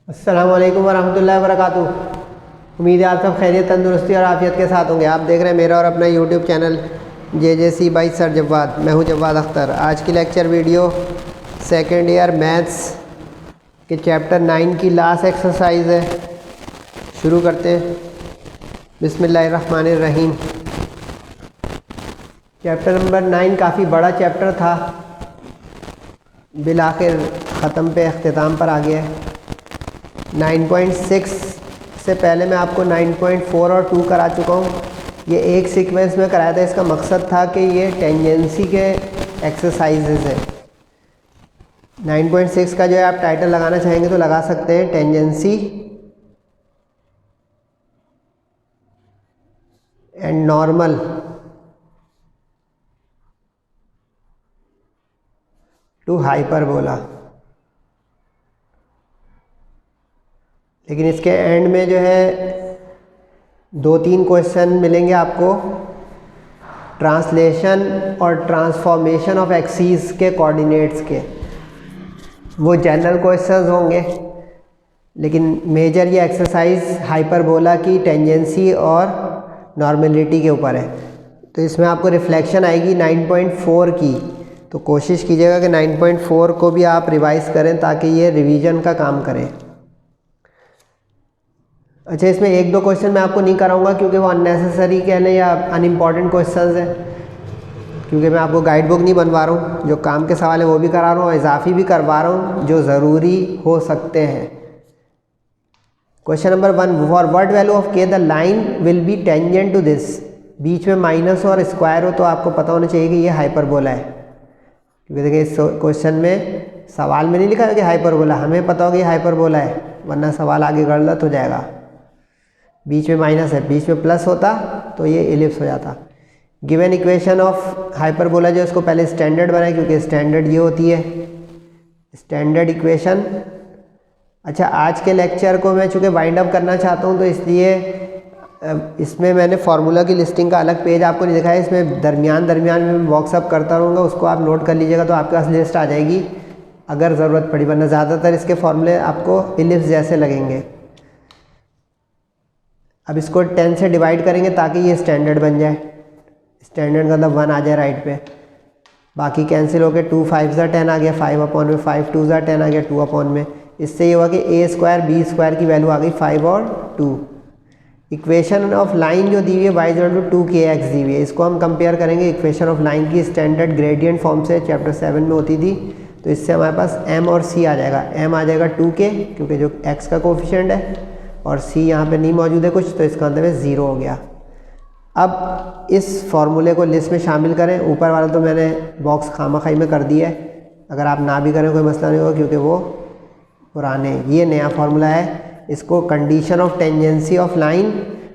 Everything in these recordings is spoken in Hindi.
अस्सलाम वालेकुम वरहमतुल्लाहि वबरकातुहू। उम्मीद है आप सब खैरियत, तंदुरुस्ती और आफियत के साथ होंगे। आप देख रहे हैं मेरा और अपना YouTube channel JJC by sir Jawwad. मैं हूं जव्वाद अख्तर। आज की lecture video second year maths के चैप्टर 9 की लास्ट एक्सरसाइज है। शुरू करते हैं। बिस्मिल्लाहिर्रहमानिर्रहीम। चैप्टर नंबर 9 काफ़ी बड़ा चैप्टर था, बिल आखिर ख़त्म पे अख्तिताम पर आ गया है। 9.6 से पहले मैं आपको 9.4 और 2 करा चुका हूँ। ये एक सीक्वेंस में कराया था। इसका मकसद था कि ये टेंजेंसी के एक्सरसाइजेज है। 9.6 का जो है आप टाइटल लगाना चाहेंगे तो लगा सकते हैं, tangency and normal to hyperbola. लेकिन इसके एंड में जो है 2-3 क्वेश्चन मिलेंगे आपको ट्रांसलेशन और ट्रांसफॉर्मेशन ऑफ एक्सीस के कोऑर्डिनेट्स के। वो जनरल क्वेश्चंस होंगे, लेकिन मेजर ये एक्सरसाइज हाइपरबोला की टेंजेंसी और नॉर्मलिटी के ऊपर है। तो इसमें आपको रिफ्लेक्शन आएगी 9.4 की। तो कोशिश कीजिएगा कि 9.4 को भी आप रिवाइज़ करें ताकि ये रिवीजन का काम करें। अच्छा, इसमें 1-2 क्वेश्चन मैं आपको नहीं कराऊंगा क्योंकि वो अननेसेसरी कह लें या अनइम्पॉर्टेंट क्वेश्चंस हैं, क्योंकि मैं आपको गाइड बुक नहीं बनवा रहा हूँ। जो काम के सवाल है वो भी करा रहा हूँ और इजाफी भी करवा रहा हूँ जो ज़रूरी हो सकते हैं। Question number 1, for what value of k the line will be tangent to this. बीच में माइनस और स्क्वायर हो तो आपको पता होना चाहिए कि ये हाइपरबोला है, क्योंकि देखिए इस क्वेश्चन में सवाल में नहीं लिखा है कि हाइपरबोला। हमें पता होगा ये हाइपरबोला है, वरना सवाल आगे गलत हो जाएगा। बीच में माइनस है, बीच में प्लस होता तो ये एलिप्स हो जाता। गिवन इक्वेशन ऑफ हाइपरबोला, जो इसको पहले स्टैंडर्ड बनाए क्योंकि स्टैंडर्ड ये होती है स्टैंडर्ड इक्वेशन। अच्छा, आज के लेक्चर को मैं चूँकि वाइंड अप करना चाहता हूँ तो इसलिए इसमें मैंने फार्मूला की लिस्टिंग का अलग पेज आपको नहीं दिखाया। इसमें दरमियान में बॉक्सअप करता रहूँगा, उसको आप नोट कर लीजिएगा तो आपके पास लिस्ट आ जाएगी अगर ज़रूरत पड़ी, वरना ज़्यादातर इसके फार्मूले आपको एलिप्स जैसे लगेंगे। अब इसको 10 से डिवाइड करेंगे ताकि ये स्टैंडर्ड बन जाए। स्टैंडर्ड मतलब 1 आ जाए राइट पे, बाकी कैंसिल हो गए। 2 5 10 आ गया, 5 में 5 2 10 आ गया, 2 में। इससे ये हुआ कि a² b² की वैल्यू आ गई 5 और 2। इक्वेशन ऑफ लाइन जो दी हुई है y=2kx दी हुई है, इसको हम कंपेयर करेंगे इक्वेशन ऑफ लाइन की स्टैंडर्ड ग्रेडियंट फॉर्म से, चैप्टर 7 में होती थी। तो इससे हमारे पास m और c आ जाएगा। m आ जाएगा 2k क्योंकि जो x का कोफिशिएंट है, और c यहाँ पे नहीं मौजूद है कुछ, तो इसका मतलब है 0 हो गया। अब इस फॉर्मूले को लिस्ट में शामिल करें। ऊपर वाला तो मैंने बॉक्स खामाखाई में कर दिया है, अगर आप ना भी करें कोई मसला नहीं होगा क्योंकि वो पुराने। ये नया फार्मूला है, इसको condition of tangency of line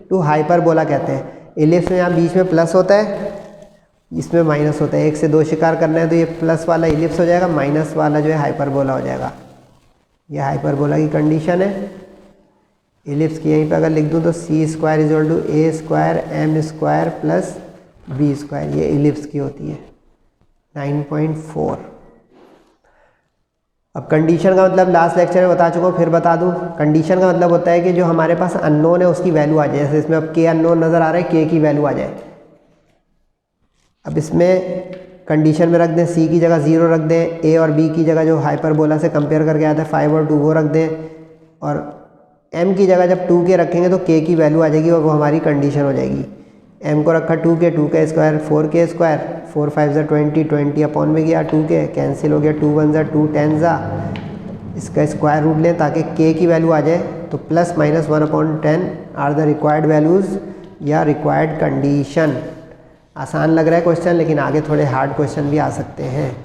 to hyperbola कहते हैं। एलिप्स में यहाँ बीच में प्लस होता है, इसमें माइनस होता है। 1 से 2 शिकार करना है तो ये प्लस वाला एलिप्स हो जाएगा, माइनस वाला जो है हाइपरबोला हो जाएगा। ये हाइपरबोला की कंडीशन है। एलिप्स की यहीं पे अगर लिख दूँ तो c² = a² m² plus b², ये एलिप्स की होती है 9.4। अब कंडीशन का मतलब लास्ट लेक्चर में बता चुका हूँ, फिर बता दूँ। कंडीशन का मतलब होता है कि जो हमारे पास अननोन है उसकी वैल्यू आ जाए। जैसे इसमें अब k अननोन नज़र आ रहा है, k की वैल्यू आ जाए। अब इसमें कंडीशन में रख दें, c की जगह 0 रख दें, a और b की जगह जो हाइपरबोला से कंपेयर करके आया था 5 और 2 वो रख दें, और m की जगह जब 2k रखेंगे तो k की वैल्यू आ जाएगी और वो हमारी कंडीशन हो जाएगी। m को रखा 2k, 2k² 4k², 4 5 20 में गया 2k, कैंसिल हो गया, 2 1 2 10 इसका स्क्वायर रूट लें ताकि k की वैल्यू आ जाए। तो plus minus 1/10 are the required values या रिक्वायर्ड कंडीशन। आसान लग रहा है क्वेश्चन, लेकिन आगे थोड़े हार्ड क्वेश्चन भी आ सकते हैं।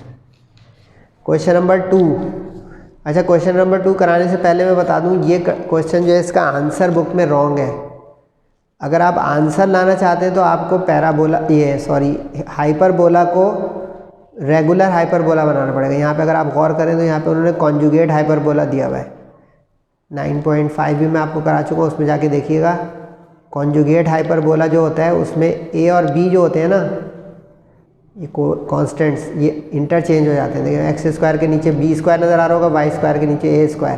Question number 2। अच्छा, क्वेश्चन नंबर 2 कराने से पहले मैं बता दूं, ये क्वेश्चन जो है इसका आंसर बुक में रॉन्ग है। अगर आप आंसर लाना चाहते हैं तो आपको हाइपरबोला को रेगुलर हाइपरबोला बनाना पड़ेगा। यहाँ पे अगर आप गौर करें तो यहाँ पे उन्होंने कॉन्जुगेट हाइपरबोला दिया हुआ है। 9.5 भी मैं आपको करा चुका हूँ, उसमें जाके देखिएगा। कॉन्जुगेट हाइपरबोला जो होता है उसमें a और b जो होते हैं ना, ये कॉन्स्टेंट्स ये इंटरचेंज हो जाते हैं। देखिए x² के नीचे b² नज़र आ रहा होगा, y² के नीचे a²।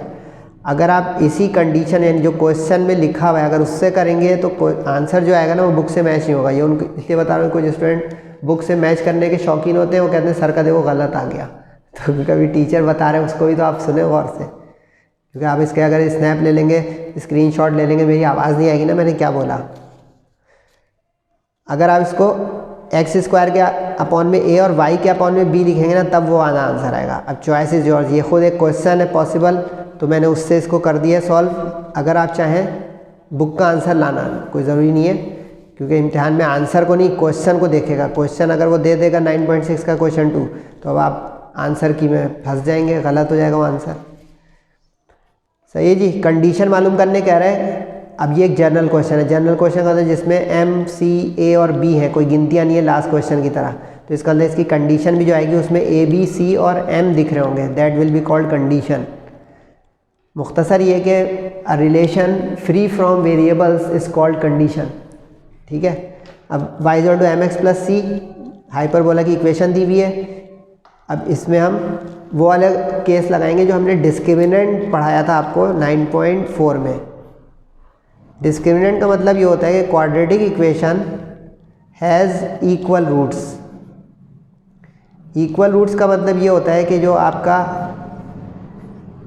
अगर आप इसी कंडीशन यानी जो क्वेश्चन में लिखा हुआ है अगर उससे करेंगे तो आंसर जो आएगा ना वो बुक से मैच नहीं होगा। ये उनको इसलिए बता रहा हूँ, कुछ स्टूडेंट बुक से मैच करने के शौकीन होते हैं, वो कहते हैं सर का देखो गलत आ गया। तो कभी टीचर बता रहे हैं उसको भी तो आप सुने गौर से, क्योंकि आप इसके अगर स्नैप ले लेंगे, स्क्रीनशॉट ले लेंगे, मेरी आवाज़ नहीं आएगी ना मैंने क्या बोला। अगर आप इसको एक्स स्क्वायर के अपॉन में ए और वाई के अपॉन में बी लिखेंगे ना तब वो आना आंसर आएगा। अब चॉइस इज योर्स, ये खुद एक क्वेश्चन है पॉसिबल, तो मैंने उससे इसको कर दिया सॉल्व। अगर आप चाहें बुक का आंसर लाना कोई ज़रूरी नहीं है, क्योंकि इम्तिहान में आंसर को नहीं क्वेश्चन को देखेगा। क्वेश्चन अगर वो दे देगा 9.6 का क्वेश्चन 2 तो अब आप आंसर की में फंस जाएंगे, गलत हो जाएगा वो आंसर। सही है जी। कंडीशन मालूम करने कह रहे हैं। अब ये एक जनरल क्वेश्चन है। जनरल क्वेश्चन का मतलब जिसमें एम, सी, ए और बी है, कोई गिनतियाँ नहीं है लास्ट क्वेश्चन की तरह, तो इसका मतलब इसकी कंडीशन भी जो आएगी उसमें ए, बी, सी और एम दिख रहे होंगे, that will be called condition. मुख्तसर ये कि a relation free from variables is called condition. ठीक है। अब y equal to M x plus C hyperbola की इक्वेशन दी हुई है। अब इसमें हम वो वाले केस लगाएंगे जो हमने डिस्क्रिमिनेंट पढ़ाया था आपको 9.4 में। डिस्क्रिमिनेंट का मतलब ये होता है कि quadratic equation has equal roots. Equal roots का मतलब ये होता है कि जो आपका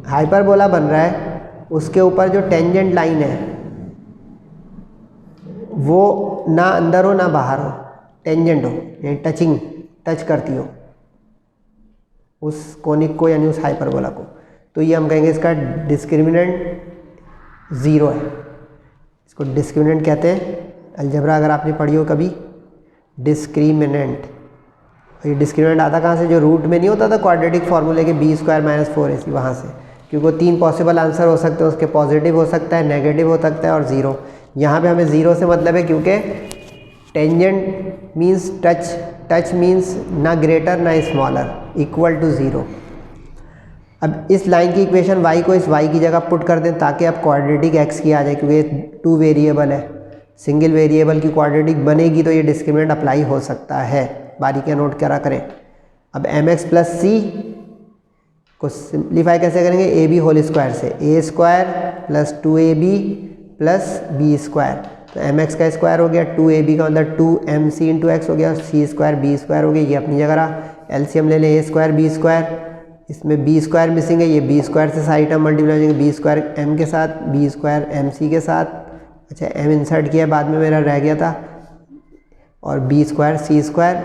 हाइपरबोला बन रहा है उसके ऊपर जो टेंजेंट लाइन है वो ना अंदर हो ना बाहर हो, टेंजेंट हो यानी टच करती हो उस कोनिक को यानी उस हाइपरबोला को, तो ये हम कहेंगे इसका डिस्क्रिमिनेंट 0 है। इसको डिस्क्रिमिनेंट कहते हैं। अलजेब्रा अगर आपने पढ़ी हो कभी, डिस्क्रिमिनेंट। ये डिस्क्रिमिनेंट आता कहाँ से, जो रूट में नहीं होता था क्वाड्रेटिक फार्मूले के b² - 4ac, वहाँ से, क्योंकि वो 3 पॉसिबल आंसर हो सकते हैं उसके, पॉजिटिव हो सकता है, नेगेटिव हो सकता है और 0। यहाँ पे हमें 0 से मतलब है क्योंकि टेंजेंट मीन्स टच मीन्स ना ग्रेटर ना स्मॉलर, इक्वल टू 0। अब इस लाइन की इक्वेशन y को इस y की जगह पुट कर दें ताकि अब क्वाड्रेटिक x की आ जाए, क्योंकि ये 2 वेरिएबल है। सिंगल वेरिएबल की क्वाड्रेटिक बनेगी तो ये डिस्क्रिमिनेंट अप्लाई हो सकता है, बारीकियाँ नोट करा करें। अब mx प्लस सी को सिंप्लीफाई कैसे करेंगे, ए बी होल स्क्वायर से, a² plus 2ab plus b²। तो mx का स्क्वायर हो गया, 2ab का मतलब 2mc इंटू एक्स हो गया, c² b² हो गया, ये अपनी जगह रहा। एलसीएम ले लें a² b², इसमें b² मिसिंग है, ये b² से सारी टर्म मल्टीप्लाई हो जाएंगे, b² m के साथ, b² mc के साथ। अच्छा m इंसर्ट किया बाद में मेरा रह गया था, और b² c²,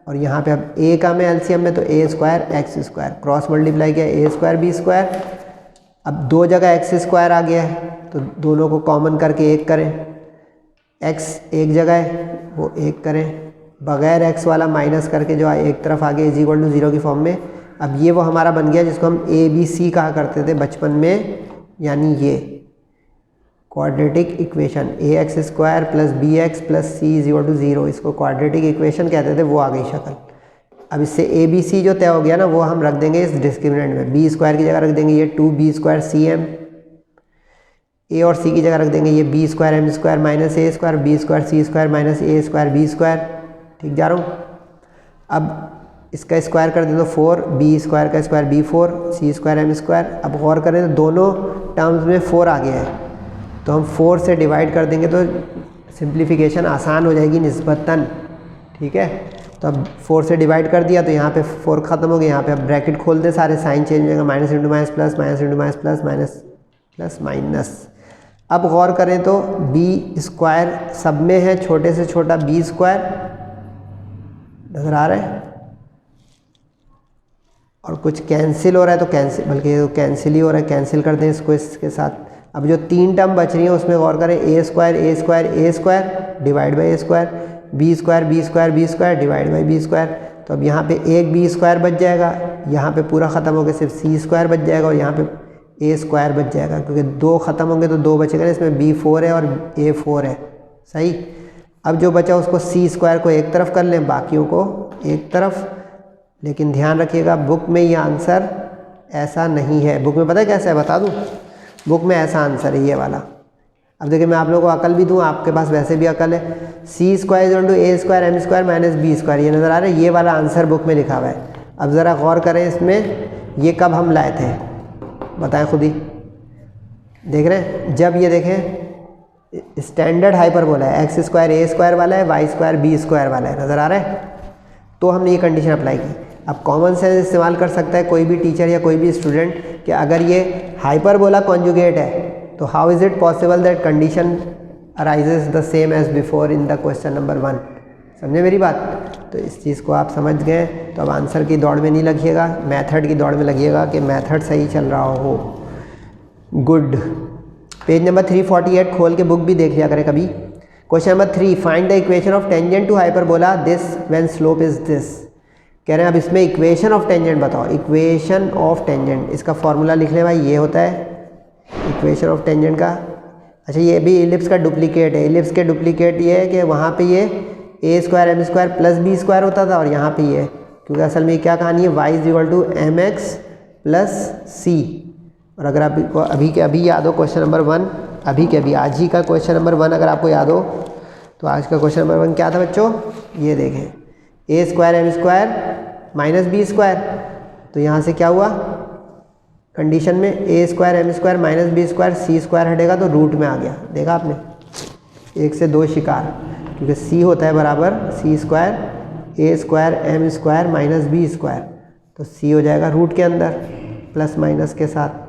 और यहाँ पे अब a का में एलसीएम में तो a² x², क्रॉस मल्टीप्लाई किया a² b²। अब 2 जगह x² आ गया है तो दोनों को कॉमन करके 1 करें, x एक जगह है वो 1 करें, बगैर x वाला माइनस करके जो एक तरफ आ गया इज इक्वल टू 0 की फॉर्म में। अब ये वो हमारा बन गया जिसको हम ए बी सी कहा करते थे बचपन में, यानी ये quadratic equation ax² plus bx plus c is equal to 0, इसको क्वाड्रेटिक इक्वेशन कहते थे, वो आ गई शक्ल। अब इससे ए बी सी जो तय हो गया ना वो हम रख देंगे इस डिस्क्रिमिनेंट में, b² की जगह रख देंगे ये 2b² cm, a और c की जगह रख देंगे ये b² m² minus a² b² c² minus a² b²। ठीक जा रहा हूँ। अब इसका स्क्वायर कर दे तो 4, b² का स्क्वायर b4, c² m²। अब गौर करें तो दोनों टर्म्स में 4 आ गया है, तो हम 4 से डिवाइड कर देंगे तो सिंप्लीफिकेशन आसान हो जाएगी निस्बतन। ठीक है। तो अब 4 से डिवाइड कर दिया तो यहाँ पे 4 ख़त्म हो गया, यहाँ पे अब ब्रैकेट खोल दे, सारे साइन चेंज हो जाएगा, minus into minus plus, minus into minus plus, minus plus minus. अब गौर करें तो b² सब में है, छोटे से छोटा b² नज़र आ रहा है, और कुछ कैंसिल हो रहा है तो कैंसिल, बल्कि तो कैंसिल ही हो रहा है, कैंसिल कर दें इसको इसके साथ। अब जो 3 टर्म बच रही हैं उसमें गौर करें, a² divide by a², b² divide by b²। तो अब यहाँ पे एक b² बच जाएगा, यहाँ पे पूरा ख़त्म हो गया सिर्फ c² बच जाएगा, और यहाँ पे a² बच जाएगा, क्योंकि 2 ख़त्म होंगे तो 2 बचेगा ना, इसमें b4 है और a4 है। सही। अब जो बचा उसको c² को एक तरफ कर लें, बाकियों को एक तरफ। लेकिन ध्यान रखिएगा बुक में ये आंसर ऐसा नहीं है। बुक में पता है कैसा है, बता दूँ? बुक में ऐसा आंसर है ये वाला। अब देखिए मैं आप लोगों को अकल भी दूँ, आपके पास वैसे भी अकल है। c² a² m² minus b², ये नज़र आ रहा है, ये वाला आंसर बुक में लिखा हुआ है। अब ज़रा गौर करें इसमें ये कब हम लाए थे, बताएं खुद ही। देख रहे हैं, जब ये देखें स्टैंडर्ड हाइपरबोला है, एक्स स्क्वायर ए स्क्वायर वाला है, वाई स्क्वायर बी स्क्वायर वाला है, नज़र आ रहा है, तो हमने ये कंडीशन अप्लाई की। अब कॉमन सेंस इस्तेमाल कर सकता है कोई भी टीचर या कोई भी स्टूडेंट कि अगर ये हाइपरबोला कॉन्जुगेट है तो how is it possible that condition arises the same as before in the question number 1। समझे मेरी बात? तो इस चीज़ को आप समझ गए तो अब आंसर की दौड़ में नहीं लगिएगा, मेथड की दौड़ में लगिएगा कि मेथड सही चल रहा हो। गुड। पेज नंबर 348 खोल के बुक भी देख लिया करें कभी। Question number 3, find the equation of tangent to hyperbola this when slope is this. कह रहे हैं अब इसमें इक्वेशन ऑफ टेंजेंट बताओ। इक्वेशन ऑफ टेंजेंट, इसका फॉर्मूला लिख लें भाई, ये होता है इक्वेशन ऑफ टेंजेंट का। अच्छा, ये भी इलिप्स का डुप्लीकेट है। इलिप्स के डुप्लीकेट ये है कि वहाँ पे ये a square m square plus b square होता था और यहाँ पे ये, क्योंकि असल में क्या कहानी है, y is equal to M x plus c. और अगर आपको अभी के अभी याद हो क्वेश्चन नंबर 1, अभी के अभी आज ही का क्वेश्चन नंबर 1 अगर आपको याद हो तो आज का क्वेश्चन नंबर 1 क्या था बच्चों? ये देखें, a square m square minus b square. तो यहाँ से क्या हुआ कंडीशन में, a square m square minus b square, c square हटेगा तो रूट में आ गया। देखा आपने, 1 से 2 शिकार, क्योंकि सी होता है बराबर c square a square m square minus b square, तो सी हो जाएगा रूट के अंदर प्लस माइनस के साथ।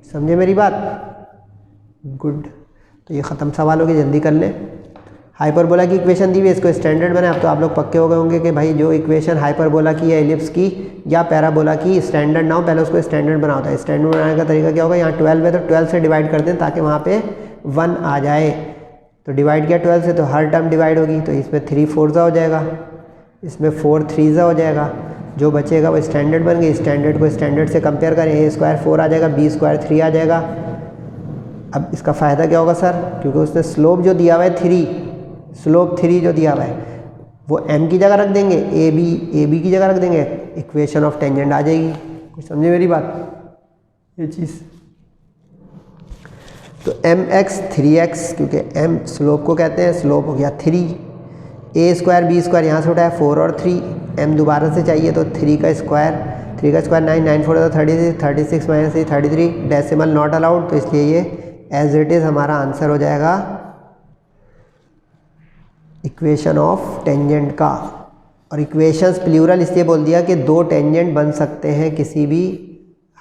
समझे मेरी बात? गुड। तो ये ख़त्म सवाल हो गया, जल्दी कर लें। हाइपरबोला की इक्वेशन दी हुई है, इसको स्टैंडर्ड बने। अब तो आप लोग पक्के हो गए होंगे कि भाई जो इक्वेशन हाइपरबोला की या एलिप्स की या पैराबोला की स्टैंडर्ड ना हो, पहले उसको स्टैंडर्ड बना होता है। स्टैंडर्ड बनाने का तरीका क्या होगा, यहाँ 12 है तो 12 से डिवाइड कर दें ताकि वहाँ पे 1 आ जाए। तो डिवाइड किया 12 से तो हर टर्म डिवाइड होगी, तो इसमें 3 4 हो जाएगा, इसमें 4 3 हो जाएगा। जो बचेगा वो स्टैंडर्ड बन गई। स्टैंडर्ड को स्टैंडर्ड से कंपेयर करें, ए स्क्वायर 4 आ जाएगा, बी स्क्वायर 3 आ जाएगा। अब इसका फ़ायदा क्या होगा सर, क्योंकि उसने स्लोप जो दिया हुआ है 3, स्लोप 3 जो दिया हुआ है वो m की जगह रख देंगे, ए बी की जगह रख देंगे, इक्वेशन ऑफ टेंजेंट आ जाएगी। कुछ समझे मेरी बात? ये चीज़ तो mx 3x, क्योंकि m स्लोप को कहते हैं, स्लोप हो गया 3, ए स्क्वायर बी स्क्वायर यहाँ से उठाया 4 और 3, m दोबारा से चाहिए तो 3 का square 9, 9 4 36, 36 minus 3 33, decimal not allowed, तो इसलिए ये एज इट इज़ हमारा आंसर हो जाएगा इक्वेशन ऑफ टेंजेंट का। और इक्वेशंस प्लूरल इसलिए बोल दिया कि 2 टेंजेंट बन सकते हैं किसी भी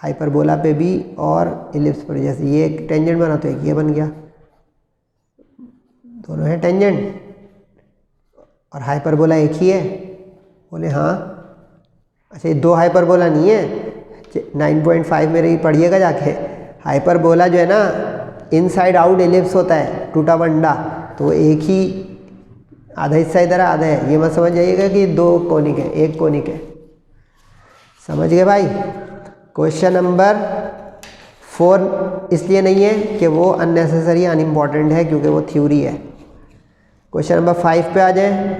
हाइपरबोला पे भी और इलिप्स पर। जैसे ये एक टेंजेंट बना तो एक ये बन गया, दोनों हैं टेंजेंट। और हाइपरबोला एक ही है, बोले हाँ। अच्छा, ये 2 हाइपरबोला नहीं है, 9.5 मेरे पढ़िएगा जाके। हाइपरबोला जो है ना, इनसाइड आउट एलिप्स होता है, टूटा बंडा, तो एक ही आधा हिस्सा इधर आधा है। ये मत समझ जाइएगा कि 2 कोनिक है, एक कोनिक है। समझ गए भाई? क्वेश्चन नंबर 4 इसलिए नहीं है कि वो अननेसेसरी अनइम्पॉर्टेंट है, क्योंकि वो थ्योरी है। क्वेश्चन नंबर 5 पे आ जाए।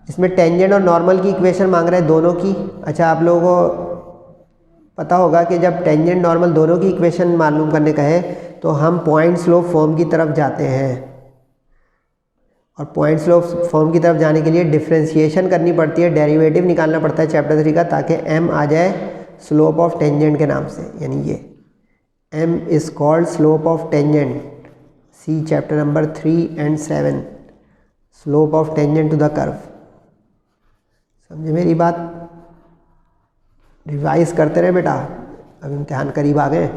इसमें टेंजेंट और नॉर्मल की इक्वेशन मांग रहे हैं दोनों की। अच्छा, आप लोगों को पता होगा कि जब टेंजेंट नॉर्मल दोनों की इक्वेशन मालूम करने का है तो हम पॉइंट स्लोप फॉर्म की तरफ जाते हैं। और पॉइंट स्लोप फॉर्म की तरफ जाने के लिए डिफ्रेंशिएशन करनी पड़ती है, डेरिवेटिव निकालना पड़ता है चैप्टर 3 का, ताकि m आ जाए स्लोप ऑफ टेंजेंट के नाम से। यानी ये m is called slope of tangent, see chapter number 3 and 7, slope of tangent to the curve. समझे मेरी बात? रिवाइज करते रहे बेटा, अब इम्तिहान करीब आ गए।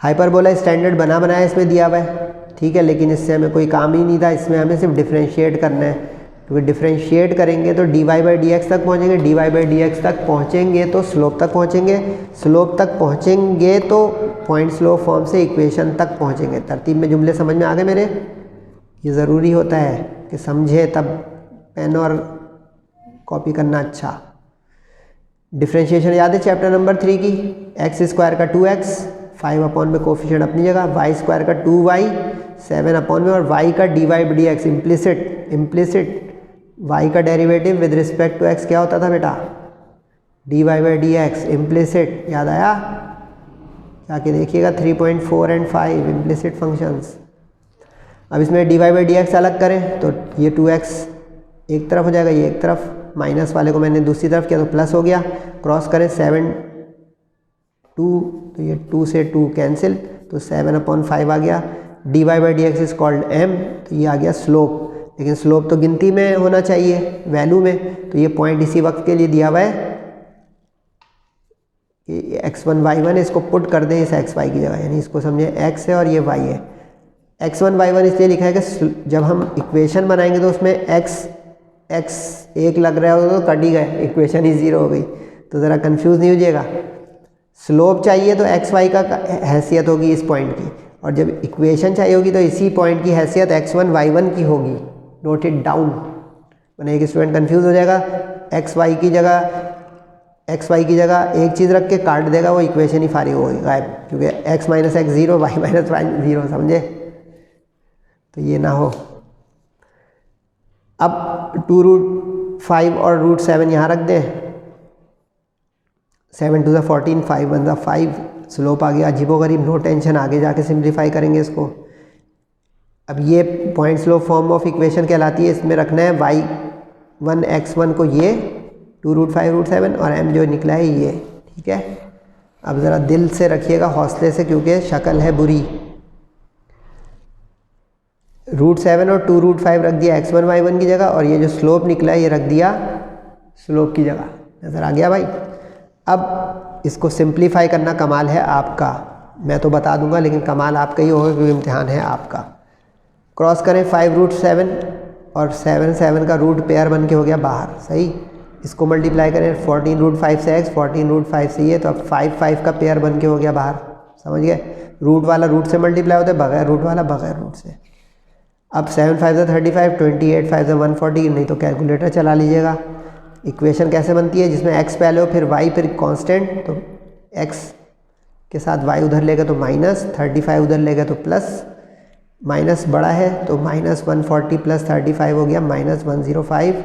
हाइपरबोला स्टैंडर्ड बना बनाया इसमें दिया हुआ है, ठीक है, लेकिन इससे हमें कोई काम ही नहीं था। इसमें हमें सिर्फ डिफ्रेंशिएट करना है, क्योंकि डिफ्रेंशिएट करेंगे तो dy/dx तक पहुँचेंगे, dy/dx तक पहुँचेंगे तो स्लोप तक पहुँचेंगे, स्लोप तक पहुँचेंगे तो पॉइंट स्लोप फॉर्म से इक्वेशन तक पहुँचेंगे। तरतीब में जुमले समझ में आ गए मेरे? ये ज़रूरी होता है कि समझे, तब पेन और कॉपी करना अच्छा। डिफ्रेंशिएशन याद है चैप्टर नंबर 3 की, एक्स स्क्वायर का 2x, 5 अपॉन में कोफिशिएंट अपनी जगह, वाई स्क्वायर का 2y, 7 अपॉन में, और y का dy/dx इम्प्लिसिट y का derivative with respect to x क्या होता था बेटा? dy/dx implicit. याद आया? जाके देखिएगा 3.4 and 5 इम्प्लिसिट फंक्शंस। अब इसमें dy/dx अलग करें तो ये 2x एक तरफ हो जाएगा, ये एक तरफ, माइनस वाले को मैंने दूसरी तरफ किया तो प्लस हो गया। क्रॉस करें 7 2, तो ये 2 से 2 कैंसिल, तो 7/5 आ गया। dy by D x is called m, तो ये आ गया स्लोप। लेकिन स्लोप तो गिनती में होना चाहिए, वैल्यू में, तो ये पॉइंट इसी वक्त के लिए दिया हुआ है कि x1 y1, इसको पुट कर दें इस xy की जगह, यानी इसको समझे x है और ये y है। x1 y1 इसलिए लिखा है कि जब हम इक्वेशन बनाएंगे तो उसमें x एक लग रहा होगा तो कट ही गए, इक्वेशन ही ज़ीरो हो गई, तो ज़रा कंफ्यूज नहीं हो जाएगा। स्लोप चाहिए तो एक्स वाई का हैसियत होगी इस पॉइंट की, और जब इक्वेशन चाहिए होगी तो इसी पॉइंट की हैसियत x1 y1 की होगी। नोट इट डाउन, वरना एक स्टूडेंट कंफ्यूज हो जाएगा, एक्स वाई की जगह एक चीज़ रख के काट देगा, वो इक्वेशन ही फारिग हो गई, गायब, क्योंकि x minus X zero, Y minus Y zero, समझे? तो ये ना हो। अब 2√5 और √7 यहाँ रख दें, 7 2 14, 5 1 5, स्लोप आ गया। अजीबोगरीब, नो टेंशन, आगे जाके सिंप्लीफाई करेंगे इसको। अब ये point slope form of equation कहलाती है, इसमें रखना है y1 x1 को ये 2√5 √7 और m जो निकला है ये, ठीक है। अब ज़रा दिल से रखिएगा, हौसले से, क्योंकि शक्ल है बुरी। √7 और 2√5 रख दिया x1 y1 की जगह, और ये जो स्लोप निकला है ये रख दिया स्लोप की जगह। नज़र आ गया भाई? अब इसको सिंप्लीफाई करना कमाल है आपका, मैं तो बता दूंगा लेकिन कमाल आपका ही होगा क्योंकि इम्तिहान है आपका। क्रॉस करें 5√7 और 7 का रूट पेयर बन के हो गया बाहर, सही। इसको मल्टीप्लाई करें 14√5 से x, 14√5 से ये, तो अब 5 का पेयर बन के हो गया बाहर, समझ गए? रूट वाला रूट से मल्टीप्लाई होता है, बगैर रूट वाला बगैर रूट से। अब 7 5 35, 28 5 140, नहीं तो कैलकुलेटर चला लीजिएगा। इक्वेशन कैसे बनती है? जिसमें x पहले हो फिर y फिर कांस्टेंट, तो x के साथ y उधर लेगा तो माइनस, 35 उधर लेगा तो प्लस, माइनस बड़ा है तो -140 प्लस 35 हो गया -105।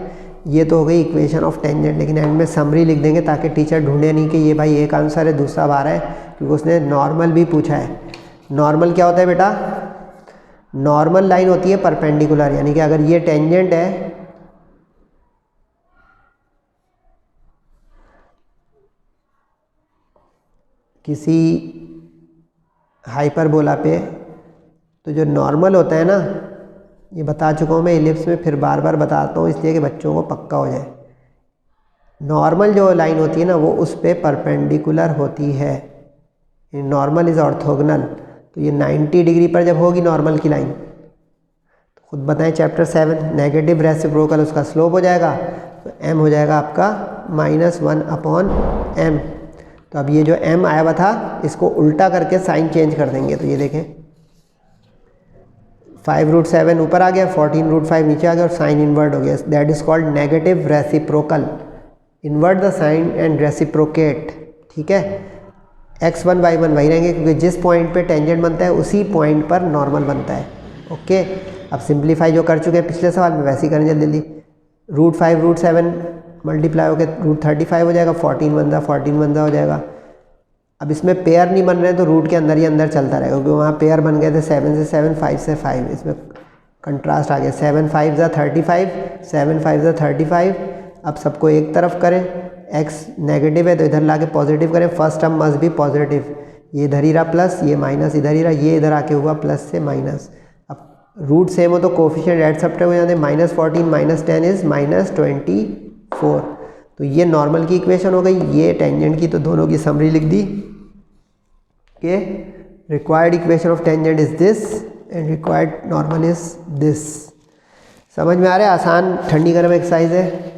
ये तो हो गई इक्वेशन ऑफ टेंजेंट। लेकिन एंड में समरी लिख देंगे ताकि टीचर ढूंढे नहीं कि ये भाई एक आंसर है दूसरा बार है, क्योंकि उसने नॉर्मल भी पूछा है। नॉर्मल क्या होता है बेटा? नॉर्मल लाइन होती है परपेंडिकुलर, यानी कि अगर ये टेंजेंट है किसी हाइपरबोला पे, तो जो नॉर्मल होता है ना, ये बता चुका हूँ मैं इलिप्स में, फिर बार बार बताता हूँ इसलिए कि बच्चों को पक्का हो जाए। नॉर्मल जो लाइन होती है ना वो उस पे परपेंडिकुलर होती है, नॉर्मल इज़ ऑर्थोगोनल। तो ये 90 डिग्री पर जब होगी नॉर्मल की लाइन, तो खुद बताएं चैप्टर 7, नेगेटिव रेसिप्रोकल उसका स्लोप हो जाएगा, तो m हो जाएगा आपका -1/m। तो अब ये जो m आया हुआ था इसको उल्टा करके साइन चेंज कर देंगे, तो ये देखें 5√7 ऊपर आ गया, 14√5 नीचे आ गया और साइन इन्वर्ट हो गया। That is called negative reciprocal. Invert the sign and reciprocate, ठीक है। x1 y1 वही रहेंगे क्योंकि जिस पॉइंट पे टेंजेंट बनता है उसी पॉइंट पर नॉर्मल बनता है, ओके। अब सिंप्लीफाई जो कर चुके हैं पिछले सवाल में वैसे ही करें जल्दी जल्दी। √5 √7 मल्टीप्लाई होकर √35 हो जाएगा, 14 हो जाएगा। अब इसमें पेयर नहीं बन रहे हैं तो रूट के अंदर ही अंदर चलता रहेगा, क्योंकि वहाँ पेयर बन गए थे 7 से 7, 5 से 5, इसमें कंट्रास्ट आ गया। 7 5 35, 7 5 35। अब सबको एक तरफ करें, x नेगेटिव है तो इधर लाके पॉजिटिव करें, first term must be positive, ये इधर ही रहा प्लस, ये माइनस इधर ही रहा, ये इधर आके हुआ प्लस से माइनस। अब रूट सेम हो तो कोफिशिएंट एड सब्ट्रैक्ट हो जाते हैं, -14 -10 इज -24। तो ये नॉर्मल की इक्वेशन हो गई, ये टेंजेंट की, तो दोनों की समरी लिख दी कि required equation of tangent is this and required normal is this. समझ में आ रहा है? आसान ठंडी गर्म एक्सरसाइज है।